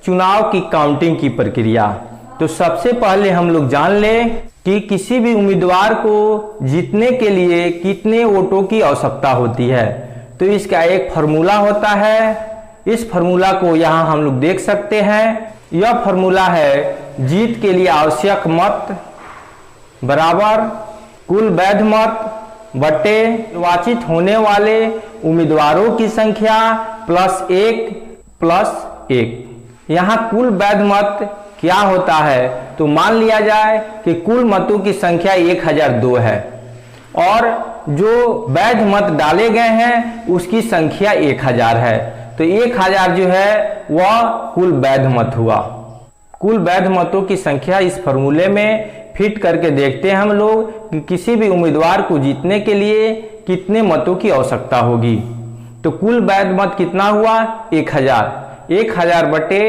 चुनाव की काउंटिंग की प्रक्रिया। तो सबसे पहले हम लोग जान लें कि किसी भी उम्मीदवार को जीतने के लिए कितने वोटों की आवश्यकता होती है। तो इसका एक फार्मूला होता है। इस फार्मूला को यहाँ हम लोग देख सकते हैं। यह फार्मूला है जीत के लिए आवश्यक मत बराबर कुल वैध मत बटे निर्वाचित होने वाले उम्मीदवारों की संख्या प्लस एक। यहाँ कुल वैध मत क्या होता है, तो मान लिया जाए कि कुल मतों की संख्या 1002 है और जो वैध मत डाले गए हैं उसकी संख्या 1000 है। तो 1000 जो है वह कुल वैध मत हुआ। कुल वैध मतों की संख्या इस फॉर्मूले में फिट करके देखते हैं हम लोग कि किसी भी उम्मीदवार को जीतने के लिए कितने मतों की आवश्यकता होगी। तो कुल वैध मत कितना हुआ 1000 बटे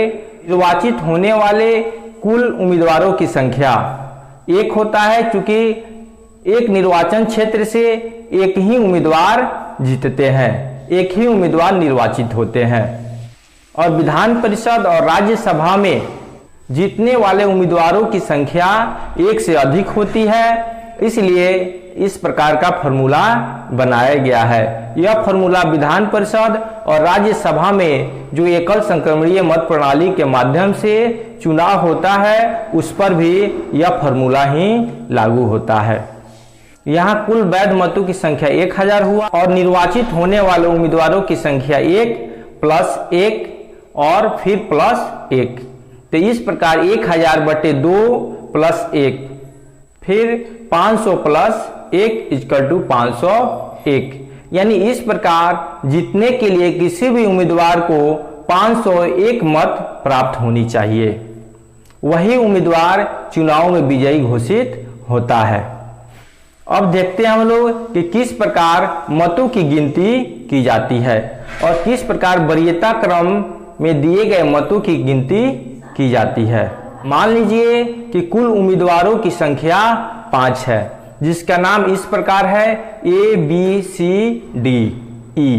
निर्वाचित होने वाले कुल उम्मीदवारों की संख्या 1 होता है, क्योंकि एक निर्वाचन क्षेत्र से एक ही उम्मीदवार जीतते हैं, एक ही उम्मीदवार निर्वाचित होते हैं। और विधान परिषद और राज्यसभा में जीतने वाले उम्मीदवारों की संख्या 1 से अधिक होती है, इसलिए इस प्रकार का फॉर्मूला बनाया गया है। यह फॉर्मूला विधान परिषद और राज्यसभा में जो एकल संक्रमणीय मत प्रणाली के माध्यम से चुनाव होता है उस पर भी यह फॉर्मूला ही लागू होता है। यहाँ कुल वैध मतों की संख्या 1000 हुआ और निर्वाचित होने वाले उम्मीदवारों की संख्या 1 प्लस 1 और फिर प्लस 1। तो इस प्रकार 1000 बटे 2 प्लस 1 फिर 500 प्लस 1 इक्वल टू 501। यानी इस प्रकार जीतने के लिए किसी भी उम्मीदवार को 501 मत प्राप्त होनी चाहिए, वही उम्मीदवार चुनाव में विजयी घोषित होता है। अब देखते हैं हम लोग कि किस प्रकार मतों की गिनती की जाती है और किस प्रकार वरीयता क्रम में दिए गए मतों की गिनती की जाती है। मान लीजिए कि कुल उम्मीदवारों की संख्या 5 है, जिसका नाम इस प्रकार है A B C D E।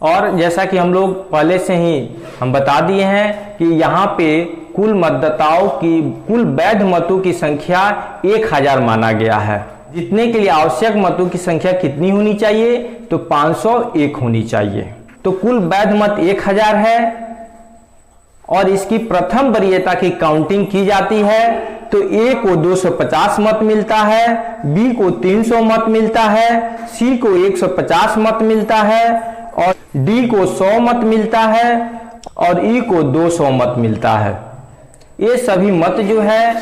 और जैसा कि हम लोग पहले से ही हम बता दिए हैं कि यहाँ पे कुल मतदाताओं की कुल वैध मतों की संख्या 1000 माना गया है। जीतने के लिए आवश्यक मतों की संख्या कितनी होनी चाहिए, तो 501 होनी चाहिए। तो कुल वैध मत 1000 है और इसकी प्रथम वरीयता की काउंटिंग की जाती है। तो A को 250 मत मिलता है, B को 300 मत मिलता है, C को 150 मत मिलता है और D को 100 मत मिलता है और E को 200 मत मिलता है। ये सभी मत जो है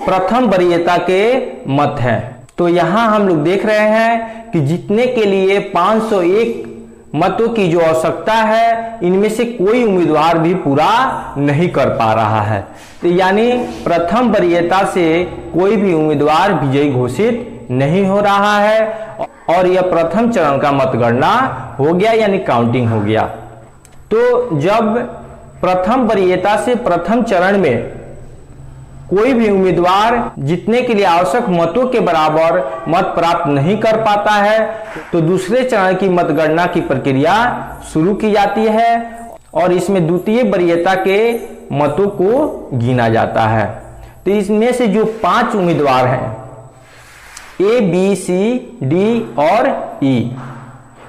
प्रथम वरीयता के मत हैं। तो यहाँ हम लोग देख रहे हैं कि जीतने के लिए 501 मतों की जो आवश्यकता है इनमें से कोई उम्मीदवार भी पूरा नहीं कर पा रहा है। तो यानी प्रथम वरीयता से कोई भी उम्मीदवार विजयी घोषित नहीं हो रहा है और यह प्रथम चरण का मतगणना हो गया, यानी काउंटिंग हो गया। तो जब प्रथम वरीयता से प्रथम चरण में कोई भी उम्मीदवार जीतने के लिए आवश्यक मतों के बराबर मत प्राप्त नहीं कर पाता है तो दूसरे चरण की मतगणना की प्रक्रिया शुरू की जाती है और इसमें द्वितीय वरीयता के मतों को गिना जाता है। तो इसमें से जो 5 उम्मीदवार हैं A, B, C, D और E,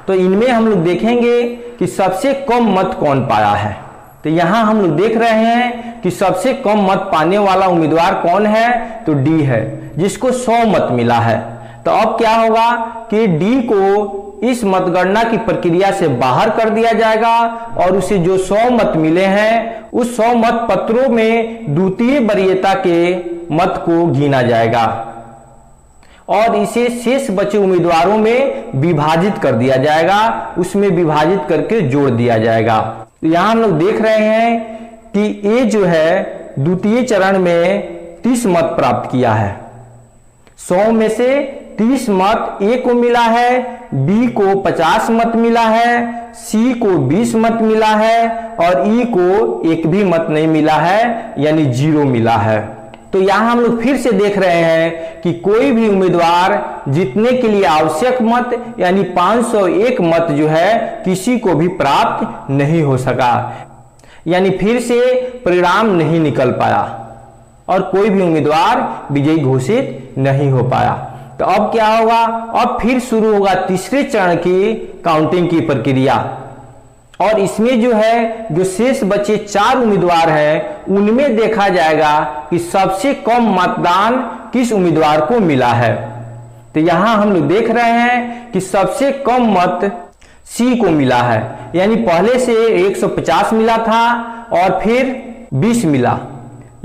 तो इनमें हम लोग देखेंगे कि सबसे कम मत कौन पाया है। तो यहाँ हम लोग देख रहे हैं कि सबसे कम मत पाने वाला उम्मीदवार कौन है, तो D है, जिसको 100 मत मिला है। तो अब क्या होगा कि D को इस मतगणना की प्रक्रिया से बाहर कर दिया जाएगा और उसे जो 100 मत मिले हैं उस 100 मत पत्रों में द्वितीय वरीयता के मत को गिना जाएगा और इसे शेष बचे उम्मीदवारों में विभाजित कर दिया जाएगा, उसमें विभाजित करके जोड़ दिया जाएगा। तो यहाँ हम लोग देख रहे हैं कि A जो है द्वितीय चरण में 30 मत प्राप्त किया है। 100 में से 30 मत A को मिला है, B को 50 मत मिला है, C को 20 मत मिला है और E को एक भी मत नहीं मिला है, यानी 0 मिला है। तो यहाँ हम लोग फिर से देख रहे हैं कि कोई भी उम्मीदवार जीतने के लिए आवश्यक मत यानी 501 मत जो है किसी को भी प्राप्त नहीं हो सका, यानी फिर से परिणाम नहीं निकल पाया और कोई भी उम्मीदवार विजयी घोषित नहीं हो पाया। तो अब क्या होगा, अब फिर शुरू होगा तीसरे चरण की काउंटिंग की प्रक्रिया, और इसमें जो है जो शेष बचे 4 उम्मीदवार हैं उनमें देखा जाएगा कि सबसे कम मतदान किस उम्मीदवार को मिला है। तो यहां हम लोग देख रहे हैं कि सबसे कम मत सी को मिला है, यानी पहले से 150 मिला था और फिर 20 मिला,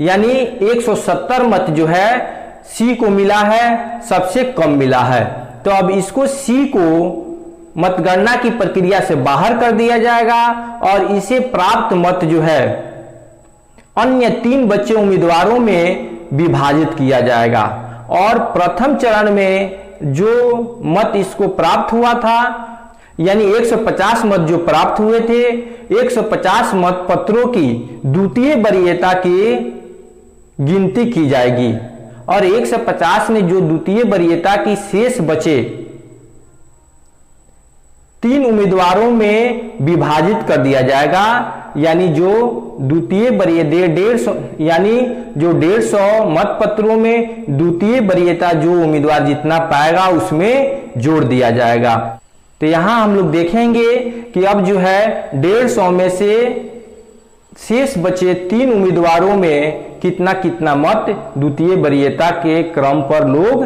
यानी 170 मत जो है सी को मिला है, सबसे कम मिला है। तो अब इसको सी को मतगणना की प्रक्रिया से बाहर कर दिया जाएगा और इसे प्राप्त मत जो है अन्य 3 बचे उम्मीदवारों में विभाजित किया जाएगा, और प्रथम चरण में जो मत इसको प्राप्त हुआ था यानी 150 मत जो प्राप्त हुए थे, 150 मत पत्रों की द्वितीय वरीयता की गिनती की जाएगी और 150 में जो द्वितीय वरीयता की शेष बचे 3 उम्मीदवारों में विभाजित कर दिया जाएगा, यानी जो द्वितीय वरीय 150 यानी जो 150 मत पत्रों में द्वितीय वरीयता जो उम्मीदवार जितना पाएगा उसमें जोड़ दिया जाएगा। तो यहां हम लोग देखेंगे कि अब जो है 150 में से शेष बचे 3 उम्मीदवारों में कितना कितना मत द्वितीय वरीयता के क्रम पर लोग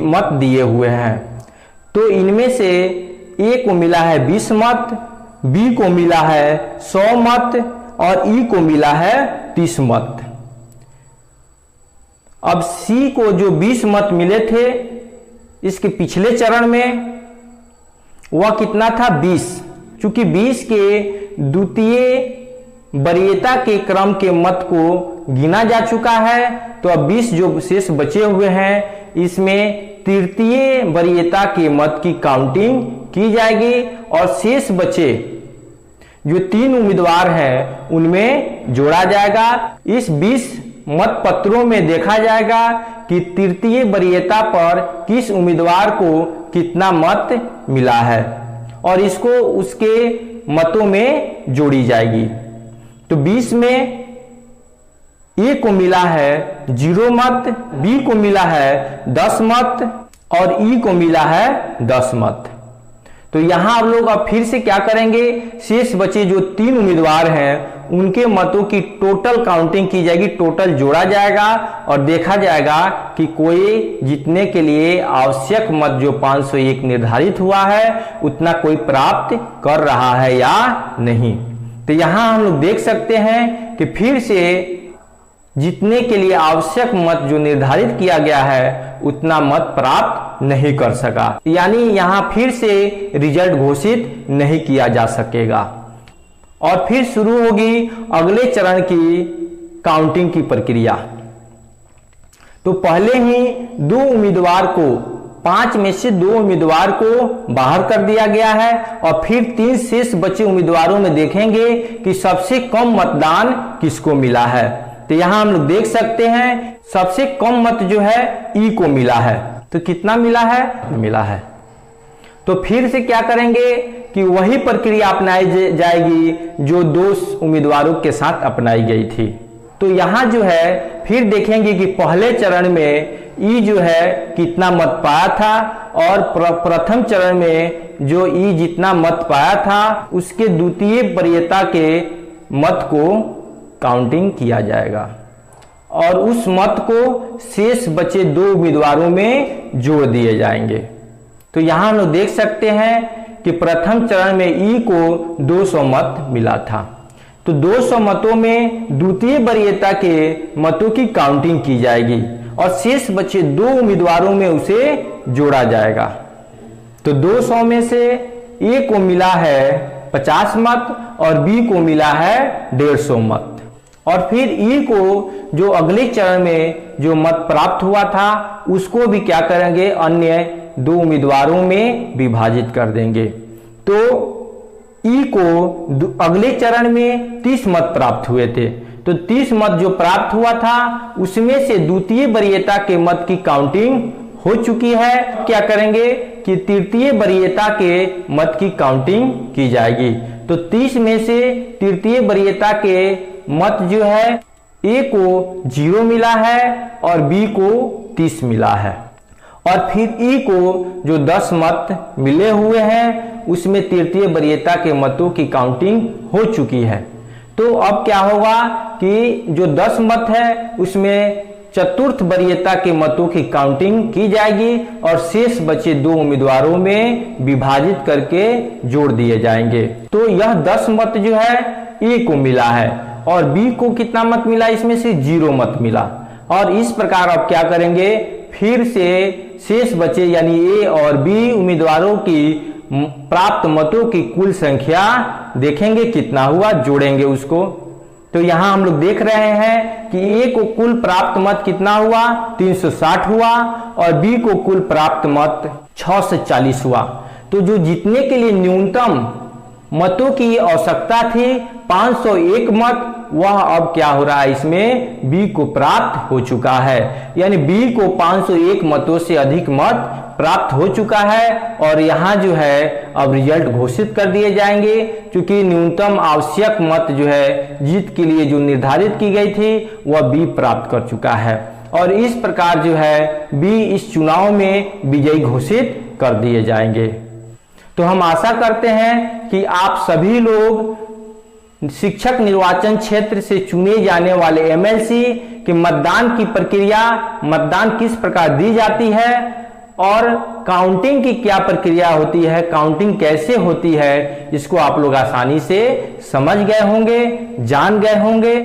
मत दिए हुए हैं। तो इनमें से ए को मिला है 20 मत, बी को मिला है 100 मत और ई को मिला है 30 मत। अब सी को जो 20 मत मिले थे इसके पिछले चरण में वह कितना था 20, चूंकि 20 के द्वितीय वरीयता के क्रम के मत को गिना जा चुका है, तो अब 20 जो शेष बचे हुए हैं इसमें तृतीय वरीयता के मत की काउंटिंग की जाएगी और शेष बचे जो 3 उम्मीदवार हैं उनमें जोड़ा जाएगा। इस 20 मत पत्रों में देखा जाएगा कि तृतीय वरीयता पर किस उम्मीदवार को कितना मत मिला है और इसको उसके मतों में जोड़ी जाएगी। तो 20 में ए को मिला है 0 मत, बी को मिला है 10 मत और ई को मिला है 10 मत। तो यहां आप लोग अब फिर से क्या करेंगे, शेष बचे जो 3 उम्मीदवार हैं उनके मतों की टोटल काउंटिंग की जाएगी, टोटल जोड़ा जाएगा और देखा जाएगा कि कोई जीतने के लिए आवश्यक मत जो 501 निर्धारित हुआ है उतना कोई प्राप्त कर रहा है या नहीं। तो यहां हम लोग देख सकते हैं कि फिर से जीतने के लिए आवश्यक मत जो निर्धारित किया गया है उतना मत प्राप्त नहीं कर सका, यानी यहां फिर से रिजल्ट घोषित नहीं किया जा सकेगा। और फिर शुरू होगी अगले चरण की काउंटिंग की प्रक्रिया। तो पहले ही 2 उम्मीदवार को 5 में से 2 उम्मीदवार को बाहर कर दिया गया है और फिर 3 शेष बचे उम्मीदवारों में देखेंगे कि सबसे कम मतदान किसको मिला है। तो यहां हम लोग देख सकते हैं सबसे कम मत जो है ई को मिला है। तो कितना मिला है? तो फिर से क्या करेंगे कि वही प्रक्रिया अपनाई जाएगी जो 2 उम्मीदवारों के साथ अपनाई गई थी। तो यहां जो है फिर देखेंगे कि पहले चरण में ई जो है कितना मत पाया था और प्रथम चरण में जो ई जितना मत पाया था उसके द्वितीय वरीयता के मत को काउंटिंग किया जाएगा और उस मत को शेष बचे 2 उम्मीदवारों में जोड़ दिए जाएंगे। तो यहां हम लोग देख सकते हैं कि प्रथम चरण में ई को 200 मत मिला था। तो 200 मतों में द्वितीय वरीयता के मतों की काउंटिंग की जाएगी और शेष बचे 2 उम्मीदवारों में उसे जोड़ा जाएगा। तो 200 में से ए को मिला है 50 मत और बी को मिला है 150 मत और फिर ई को जो अगले चरण में जो मत प्राप्त हुआ था उसको भी क्या करेंगे, अन्य 2 उम्मीदवारों में विभाजित कर देंगे। तो ई को अगले चरण में 30 मत प्राप्त हुए थे, तो 30 मत जो प्राप्त हुआ था उसमें से द्वितीय वरीयता के मत की काउंटिंग हो चुकी है। क्या करेंगे कि तृतीय वरीयता के मत की काउंटिंग की जाएगी। तो 30 में से तृतीय वरीयता के मत जो है ए को 0 मिला है और बी को 30 मिला है, और फिर ई को जो 10 मत मिले हुए हैं उसमें तृतीय वरीयता के मतों की काउंटिंग हो चुकी है। तो अब क्या होगा कि जो 10 मत है उसमें चतुर्थ वरीयता के मतों की काउंटिंग की जाएगी और शेष बचे 2 उम्मीदवारों में विभाजित करके जोड़ दिए जाएंगे। तो यह 10 मत जो है ए को मिला है और बी को कितना मत मिला, इसमें से 0 मत मिला। और इस प्रकार अब क्या करेंगे, फिर से शेष बचे यानी ए और बी उम्मीदवारों की प्राप्त मतों की कुल संख्या देखेंगे कितना हुआ, जोड़ेंगे उसको। तो यहां हम लोग देख रहे हैं कि ए को कुल प्राप्त मत कितना हुआ, 360 हुआ, और बी को कुल प्राप्त मत 640 हुआ। तो जो जीतने के लिए न्यूनतम मतों की आवश्यकता थी 501 मत, वह अब क्या हो रहा है, इसमें बी को प्राप्त हो चुका है। यानी बी को 501 मतों से अधिक मत प्राप्त हो चुका है और यहाँ जो है अब रिजल्ट घोषित कर दिए जाएंगे, क्योंकि न्यूनतम आवश्यक मत जो है जीत के लिए जो निर्धारित की गई थी वह बी प्राप्त कर चुका है। और इस प्रकार जो है बी इस चुनाव में विजयी घोषित कर दिए जाएंगे। तो हम आशा करते हैं कि आप सभी लोग शिक्षक निर्वाचन क्षेत्र से चुने जाने वाले एमएलसी के मतदान की प्रक्रिया, मतदान किस प्रकार दी जाती है और काउंटिंग की क्या प्रक्रिया होती है, काउंटिंग कैसे होती है, इसको आप लोग आसानी से समझ गए होंगे, जान गए होंगे।